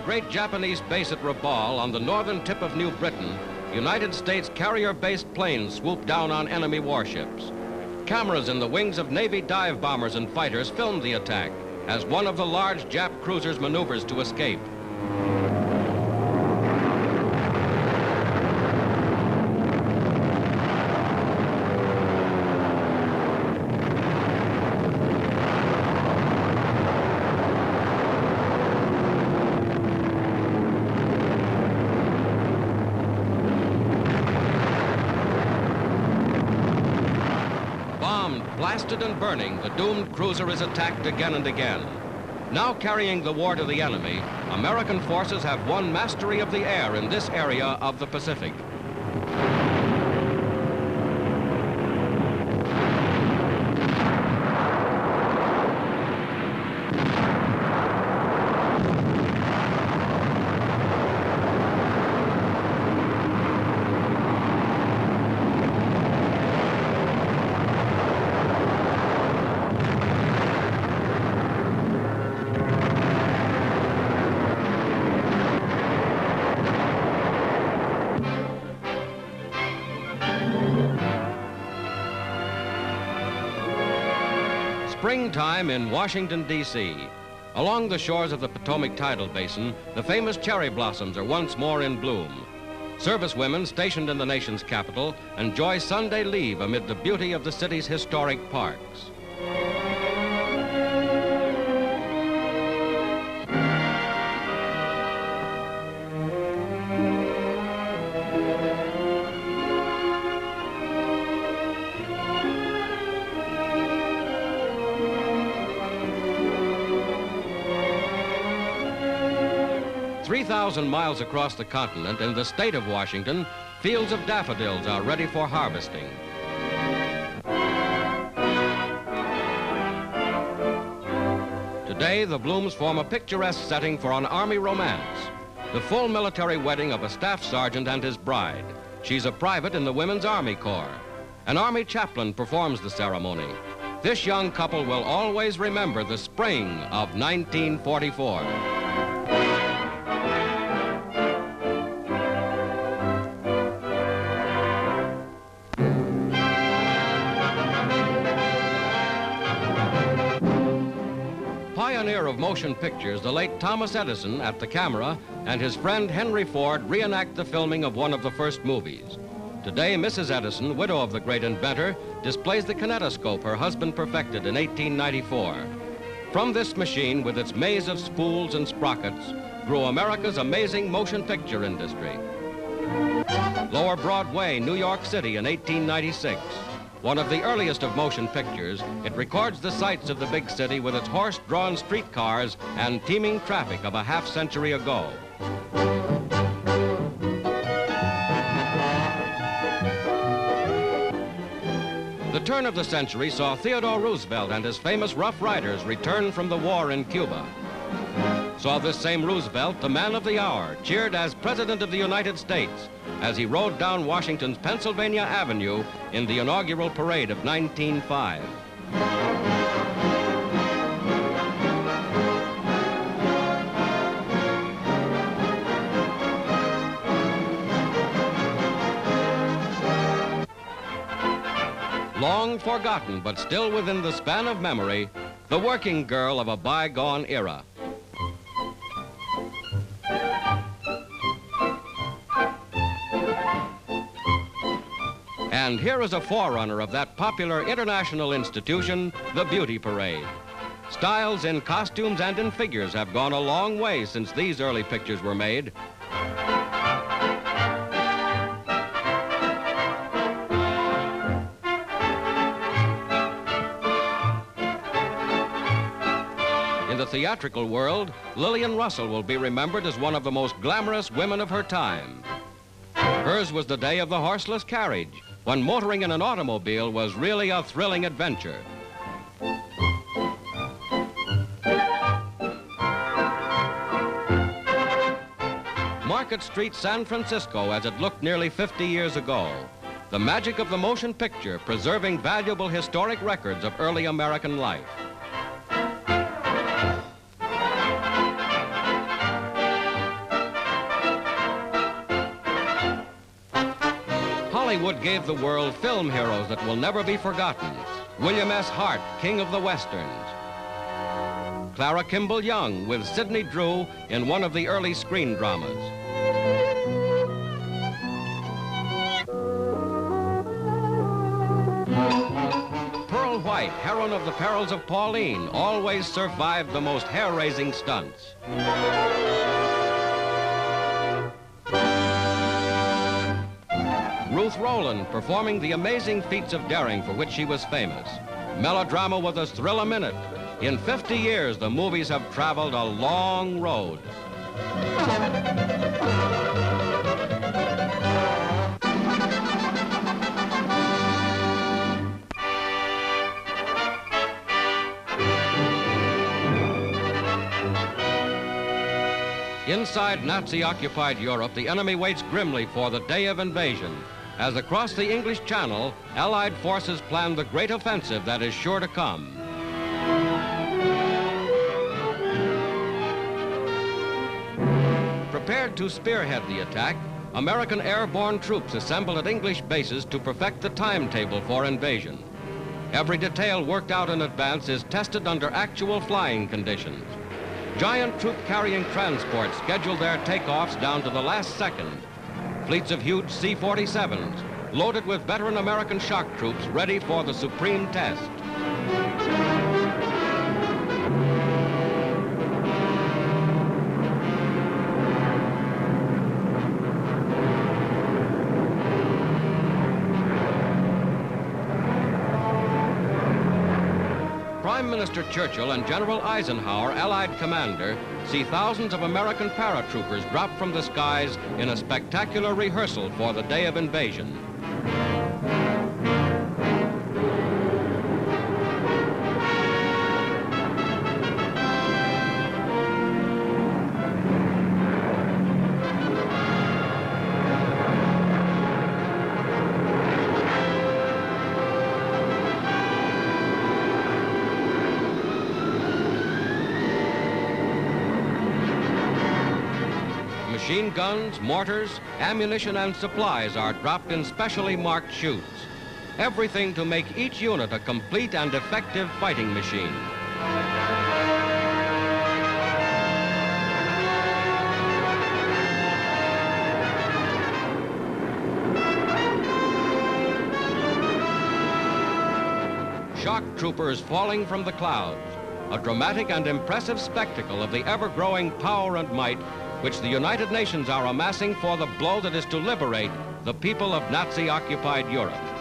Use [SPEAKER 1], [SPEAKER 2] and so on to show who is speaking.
[SPEAKER 1] great Japanese base at Rabaul on the northern tip of New Britain, United States carrier-based planes swooped down on enemy warships. Cameras in the wings of Navy dive bombers and fighters filmed the attack as one of the large Jap cruisers maneuvers to escape. Blasted and burning, the doomed cruiser is attacked again and again. Now carrying the war to the enemy, American forces have won mastery of the air in this area of the Pacific. 'Springtime in Washington, D.C. Along the shores of the Potomac Tidal Basin, the famous cherry blossoms are once more in bloom. Servicewomen stationed in the nation's capital enjoy Sunday leave amid the beauty of the city's historic parks. "3,000 miles across the continent, in the state of Washington, fields of daffodils are ready for harvesting. Today, the blooms form a picturesque setting for an Army romance, the full military wedding of a staff sergeant and his bride. She's a private in the Women's Army Corps. An Army chaplain performs the ceremony. This young couple will always remember the spring of 1944. Pioneer of motion pictures, the late Thomas Edison at the camera and his friend Henry Ford reenact the filming of one of the first movies. Today, Mrs. Edison, widow of the great inventor, displays the kinetoscope her husband perfected in 1894. From this machine, with its maze of spools and sprockets, grew America's amazing motion picture industry. Lower Broadway, New York City in 1896. One of the earliest of motion pictures, it records the sights of the big city with its horse-drawn streetcars and teeming traffic of a half-century ago. The turn of the century saw Theodore Roosevelt and his famous Rough Riders return from the war in Cuba. Saw this same Roosevelt, the man of the hour, cheered as President of the United States as he rode down Washington's Pennsylvania Avenue in the inaugural parade of 1905. Long forgotten, but still within the span of memory, the working girl of a bygone era. And here is a forerunner of that popular international institution, the Beauty Parade. Styles in costumes and in figures have gone a long way since these early pictures were made. In the theatrical world, Lillian Russell will be remembered as one of the most glamorous women of her time. Hers was the day of the horseless carriage, when motoring in an automobile was really a thrilling adventure. Market Street, San Francisco, as it looked nearly 50 years ago. The magic of the motion picture, preserving valuable historic records of early American life. Hollywood gave the world film heroes that will never be forgotten. William S. Hart, king of the westerns. Clara Kimball Young with Sidney Drew in one of the early screen dramas. Pearl White, heroine of The Perils of Pauline, always survived the most hair-raising stunts. Ruth Rowland performing the amazing feats of daring for which she was famous. Melodrama with a thrill a minute. In 50 years, the movies have traveled a long road. Inside Nazi-occupied Europe, the enemy waits grimly for the day of invasion, as across the English Channel, Allied forces plan the great offensive that is sure to come. Prepared to spearhead the attack, American airborne troops assemble at English bases to perfect the timetable for invasion. Every detail worked out in advance is tested under actual flying conditions. Giant troop-carrying transports schedule their takeoffs down to the last second. Fleets of huge C-47s, loaded with veteran American shock troops ready for the supreme test. Prime Minister Churchill and General Eisenhower, Allied commander, see thousands of American paratroopers drop from the skies in a spectacular rehearsal for the day of invasion. Machine guns, mortars, ammunition, and supplies are dropped in specially marked chutes. Everything to make each unit a complete and effective fighting machine. Shock troopers falling from the clouds, a dramatic and impressive spectacle of the ever-growing power and might which the United Nations are amassing for the blow that is to liberate the people of Nazi-occupied Europe.